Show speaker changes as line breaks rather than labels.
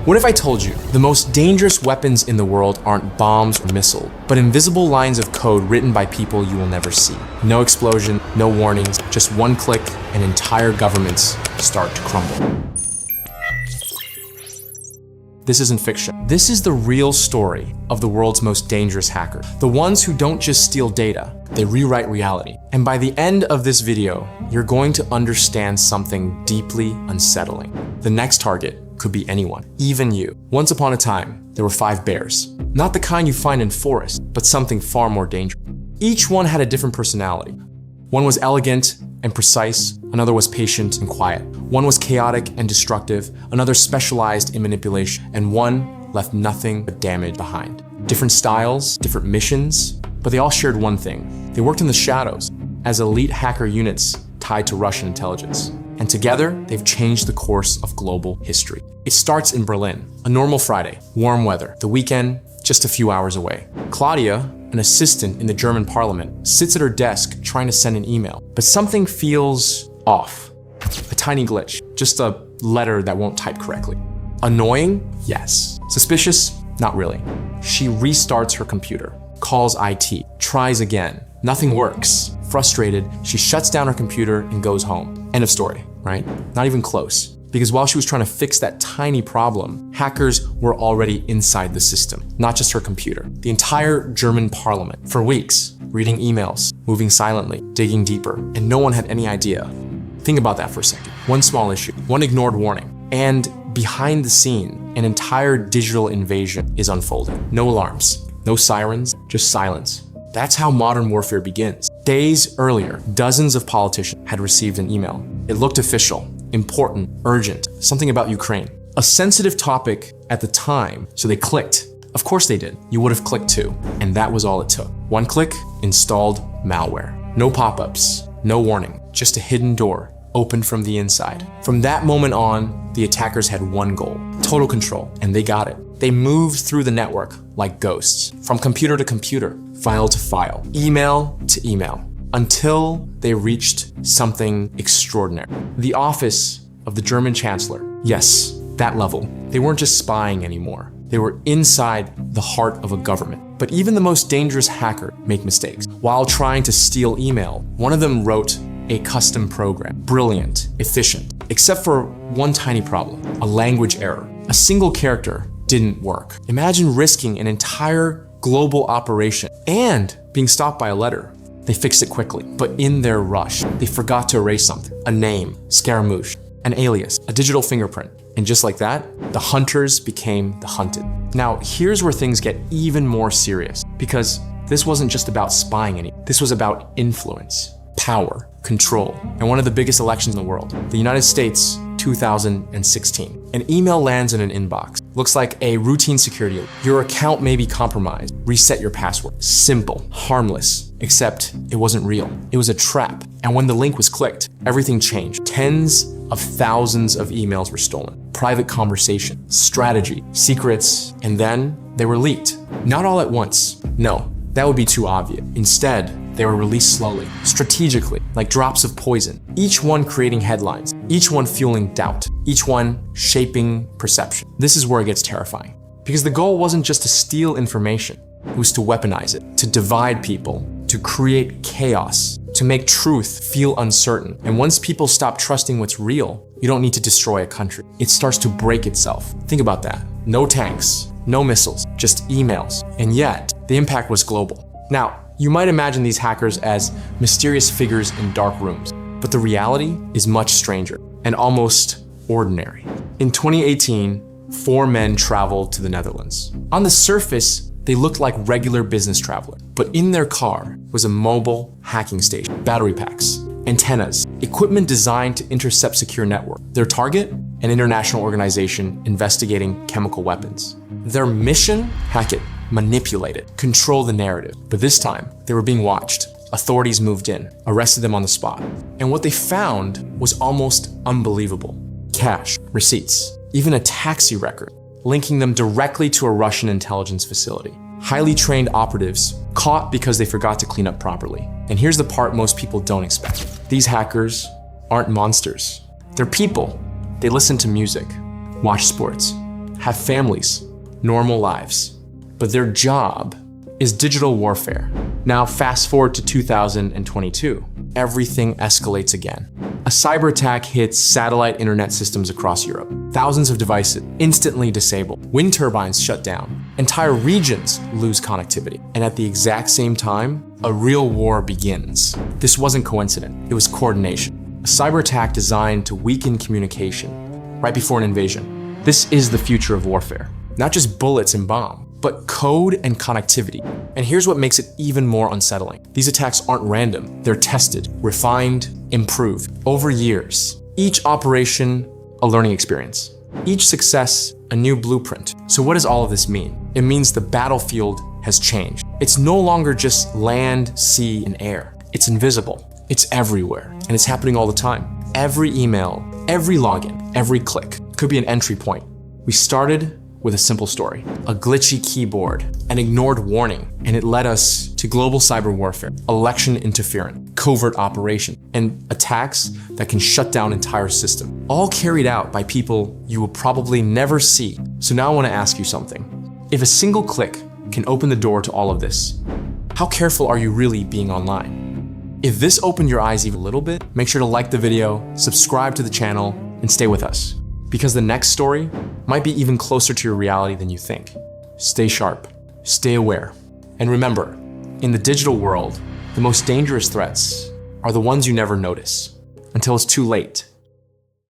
What if I told you the most dangerous weapons in the world aren't bombs or missiles, but invisible lines of code written by people you will never see? No explosion, no warnings, just one click and entire governments start to crumble. This isn't fiction. This is the real story of the world's most dangerous hackers. The ones who don't just steal data, they rewrite reality. And by the end of this video, you're going to understand something deeply unsettling. The next target could be anyone, even you. Once upon a time, there were 5 bears. Not the kind you find in forests, but something far more dangerous. Each one had a different personality. One was elegant and precise, another was patient and quiet. One was chaotic and destructive, another specialized in manipulation, and one left nothing but damage behind. Different styles, different missions, but they all shared one thing. They worked in the shadows as elite hacker units tied to Russian intelligence. And together, they've changed the course of global history. It starts in Berlin, a normal Friday, warm weather, the weekend just a few hours away. Claudia, an assistant in the German parliament, sits at her desk trying to send an email, but something feels off. A tiny glitch, just a letter that won't type correctly. Annoying? Yes. Suspicious? Not really. She restarts her computer, calls IT, tries again. Nothing works. Frustrated, she shuts down her computer and goes home. End of story, right? Not even close. Because while she was trying to fix that tiny problem, hackers were already inside the system, not just her computer. The entire German parliament, for weeks, reading emails, moving silently, digging deeper, and no one had any idea. Think about that for a second. One small issue, one ignored warning, and behind the scene, an entire digital invasion is unfolding. No alarms, no sirens, just silence. That's how modern warfare begins. Days earlier, dozens of politicians had received an email. It looked official, important, urgent, something about Ukraine. A sensitive topic at the time, so they clicked. Of course they did. You would have clicked too. And that was all it took. One click, installed malware. No pop-ups, no warning, just a hidden door, opened from the inside. From that moment on, the attackers had one goal, total control, and they got it. They moved through the network like ghosts, from computer to computer, file to file, email to email, until they reached something extraordinary. The office of the German Chancellor. Yes, that level. They weren't just spying anymore. They were inside the heart of a government. But even the most dangerous hacker make mistakes. While trying to steal email, one of them wrote a custom program. Brilliant, efficient, except for one tiny problem, a language error. A single character didn't work. Imagine risking an entire global operation and being stopped by a letter. They fixed it quickly, but in their rush, they forgot to erase something. A name, Scaramouche, an alias, a digital fingerprint. And just like that, the hunters became the hunted. Now, here's where things get even more serious, because this wasn't just about spying anymore. This was about influence, power, control, and one of the biggest elections in the world, the United States, 2016. An email lands in an inbox. Looks like a routine security alert. Your account may be compromised. Reset your password. Simple, harmless, except it wasn't real. It was a trap. And when the link was clicked, everything changed. Tens of thousands of emails were stolen. Private conversation, strategy, secrets, and then they were leaked. Not all at once. No, that would be too obvious. Instead, they were released slowly, strategically, like drops of poison, each one creating headlines, each one fueling doubt, each one shaping perception. This is where it gets terrifying. Because the goal wasn't just to steal information, it was to weaponize it, to divide people, to create chaos, to make truth feel uncertain. And once people stop trusting what's real, you don't need to destroy a country. It starts to break itself. Think about that. No tanks, no missiles, just emails. And yet, the impact was global. Now, you might imagine these hackers as mysterious figures in dark rooms, but the reality is much stranger and almost ordinary. In 2018, 4 men traveled to the Netherlands. On the surface, they looked like regular business travelers, but in their car was a mobile hacking station, battery packs, antennas, equipment designed to intercept secure network. Their target? An international organization investigating chemical weapons. Their mission? Hack it. Manipulate it, control the narrative. But this time, they were being watched. Authorities moved in, arrested them on the spot. And what they found was almost unbelievable. Cash, receipts, even a taxi record, linking them directly to a Russian intelligence facility. Highly trained operatives caught because they forgot to clean up properly. And here's the part most people don't expect. These hackers aren't monsters. They're people. They listen to music, watch sports, have families, normal lives. But their job is digital warfare. Now fast forward to 2022, everything escalates again. A cyber attack hits satellite internet systems across Europe. Thousands of devices instantly disabled. Wind turbines shut down. Entire regions lose connectivity. And at the exact same time, a real war begins. This wasn't coincident, it was coordination. A cyber attack designed to weaken communication right before an invasion. This is the future of warfare. Not just bullets and bombs, but code and connectivity. And here's what makes it even more unsettling. These attacks aren't random. They're tested, refined, improved over years. Each operation, a learning experience. Each success, a new blueprint. So what does all of this mean? It means the battlefield has changed. It's no longer just land, sea, and air. It's invisible. It's everywhere. And it's happening all the time. Every email, every login, every click could be an entry point. We started with a simple story, a glitchy keyboard, an ignored warning, and it led us to global cyber warfare, election interference, covert operation, and attacks that can shut down entire systems, all carried out by people you will probably never see. So now I want to ask you something. If a single click can open the door to all of this, how careful are you really being online? If this opened your eyes even a little bit, make sure to like the video, subscribe to the channel, and stay with us. Because the next story might be even closer to your reality than you think. Stay sharp, stay aware, and remember, in the digital world, the most dangerous threats are the ones you never notice until it's too late.